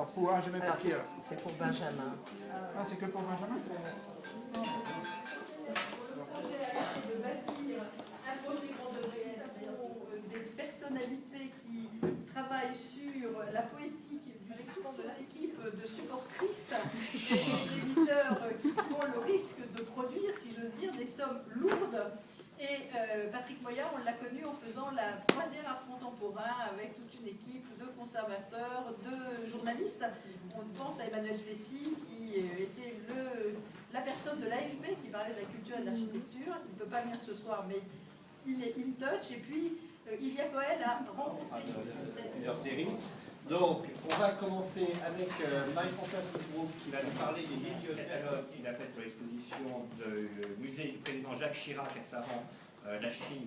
Alors, pour j'ai même pas pris. C'est pour Benjamin. Ah, c'est que pour Benjamin? De bâtir un projet qu'on devrait être des personnalités qui travaillent sur la poétique de l'équipe de supportrices et des éditeurs qui prend le risque de produire, si j'ose dire, des sommes lourdes. Et Patrick Moyard, on l'a connu en faisant la croisière art contemporain avec toute une équipe de conservateurs, de journalistes. On pense à Emmanuel Fessy qui était la personne de l'AFP qui parlait de la culture et de l'architecture. Il ne peut pas venir ce soir, mais il est in touch. Et puis Yvia Cohen a rencontré plusieurs séries. Donc, on va commencer avec Marie-Françoise Groupe qui va nous parler des vidéocatalogues qu'il a fait pour l'exposition du musée du président Jacques Chirac récemment, La Chine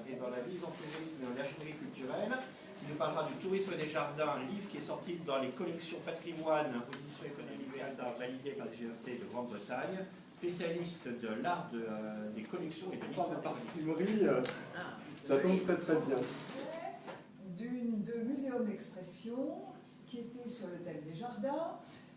et dans la mise en tourisme et la chinerie culturelle. Il nous parlera du tourisme des jardins, un livre qui est sorti dans les collections patrimoine, édition économique et art validé par les universités de Grande-Bretagne, spécialiste de l'art des collections et de l'histoire de la parfumerie. Ça tombe très très bien. De Muséum d'Expression qui était sur l'hôtel des Jardins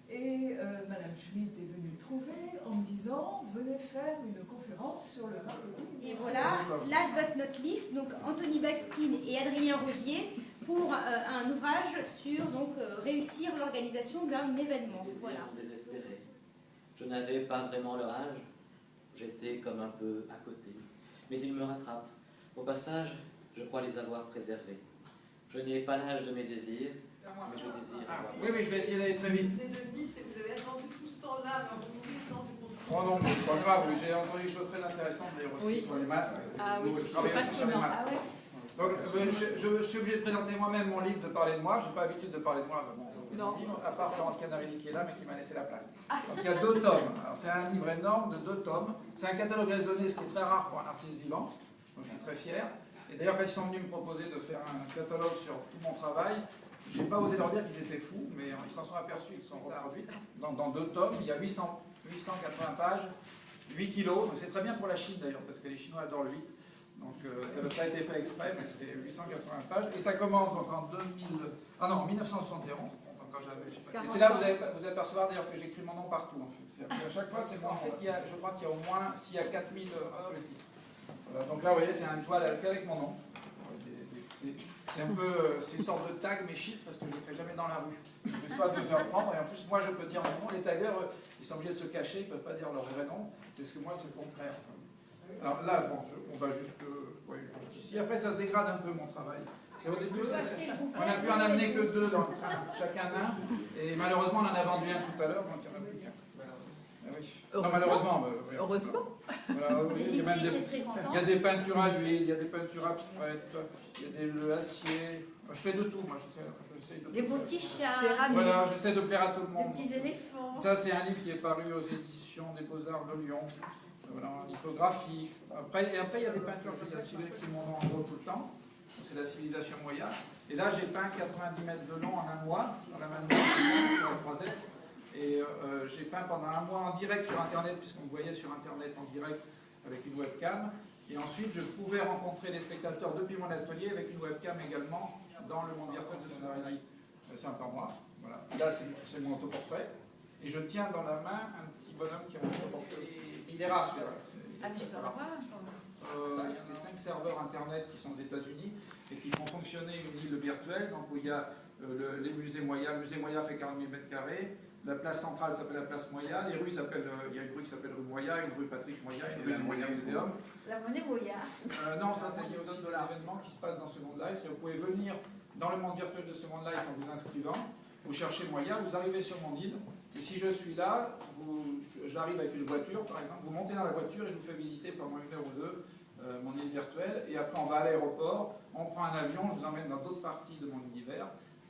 et Madame Schmitt est venue me trouver en me disant venez faire une conférence sur le marketing. Et voilà, last but not least, donc Anthony Backpin et Adrien Rosier pour un ouvrage sur donc réussir l'organisation d'un événement. Voilà. Désespéré. Je n'avais pas vraiment leur âge, j'étais comme un peu à côté. Mais ils me rattrapent. Au passage, je crois les avoir préservés. Je n'ai pas l'âge de mes désirs, mais je désire avoir... Oui, mais je vais essayer d'aller très vite. Vous de Nice et vous avez attendu tout ce temps-là, vous vous descendez du Oh non, mais c'est pas grave, oui, j'ai entendu des choses très intéressantes d'ailleurs aussi sur les masques. Ah oui, Nous travaillons aussi sur les masques. Ah ouais. Donc, je suis obligé de présenter moi-même mon livre, de parler de moi. Je n'ai pas l'habitude de parler de moi avant mon livre, à part Florence Canarelli qui est là, mais qui m'a laissé la place. Donc il y a 2 tomes. Alors c'est un livre énorme de 2 tomes. C'est un catalogue raisonné, ce qui est très rare pour un artiste vivant. Donc je suis très fier. Et d'ailleurs, quand ils sont venus me proposer de faire un catalogue sur tout mon travail, je n'ai pas osé leur dire qu'ils étaient fous, mais ils s'en sont aperçus, ils se sont reproduits. Dans 2 tomes, il y a 880 pages, 8 kilos. Donc c'est très bien pour la Chine d'ailleurs, parce que les Chinois adorent le 8. Donc ça n'a pas été fait exprès, mais c'est 880 pages. Et ça commence donc en 1971. Quand et c'est là que vous allez apercevoir d'ailleurs que j'écris mon nom partout. En fait. À chaque fois, c'est moi. En fait, je crois qu'il y a au moins, s'il y a 4000 politiques. Voilà, donc là, vous voyez, c'est une toile avec mon nom. C'est un peu, c'est une sorte de tag, mais shit, parce que je ne le fais jamais dans la rue. Histoire de me faire prendre. Et en plus, moi, je peux dire mon nom. Les taggeurs, ils sont obligés de se cacher, ils ne peuvent pas dire leur vrai nom, parce que moi, c'est le contraire. Alors là, bon, on va jusqu'ici. Après, ça se dégrade un peu, mon travail. Au début, on a pu en amener que 2 dans le train, chacun un. Et malheureusement, on en a vendu un tout à l'heure, donc il n'y en a plus qu'un. Non, malheureusement. Oui. Heureusement. Voilà, oui, il y a des peintures à l'huile, il y a des peintures abstraites, il y a le acier. Je fais de tout, moi. J'essaie de Des tout beaux faire. petits chats, Voilà, j'essaie de plaire à tout le monde. des petits éléphants. Ça, c'est un livre qui est paru aux éditions des Beaux-Arts de Lyon. Voilà, en lithographie. Après, il y a des peintures qui m'ont en gros tout le temps. C'est la civilisation Moya. Et là, j'ai peint 90 mètres de long en un mois, sur la main droite, sur la croisette. Et j'ai peint pendant un mois en direct sur Internet, puisqu'on me voyait sur Internet en direct avec une webcam. Et ensuite, je pouvais rencontrer les spectateurs depuis mon atelier avec une webcam également dans le monde virtuel de Sonorélie. C'est encore moi. Voilà. Là, c'est mon autoportrait. Et je tiens dans la main un petit bonhomme qui a un autoportrait aussi. Il est rare celui-là. Ah, tu peux en avoir un, c'est 5 serveurs Internet qui sont aux États-Unis et qui font fonctionner une île virtuelle, donc où il y a les musées Moya. Le musée Moya fait 40 000 m². La place centrale s'appelle la place Moya. Les rues s'appellent, il y a une rue qui s'appelle rue Moya, une rue Patrick Moya, une rue Moya Muséum. La monnaie Moya. Non, ça c'est lié aussi aux événements qui se passent dans ce monde live. Vous pouvez venir dans le monde virtuel de ce monde live en vous inscrivant. Vous cherchez Moya, vous arrivez sur mon île. Et si je suis là, j'arrive avec une voiture par exemple, vous montez dans la voiture et je vous fais visiter pendant 1 heure ou 2 mon île virtuelle. Et après on va à l'aéroport, on prend un avion, je vous emmène dans d'autres parties de mon univers.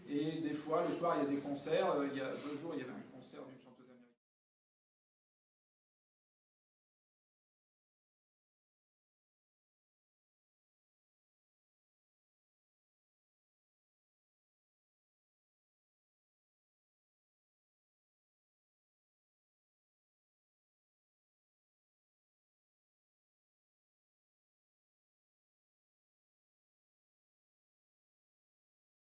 Et des fois, le soir, il y a des concerts. Il y a 2 jours, il y avait un concert d'une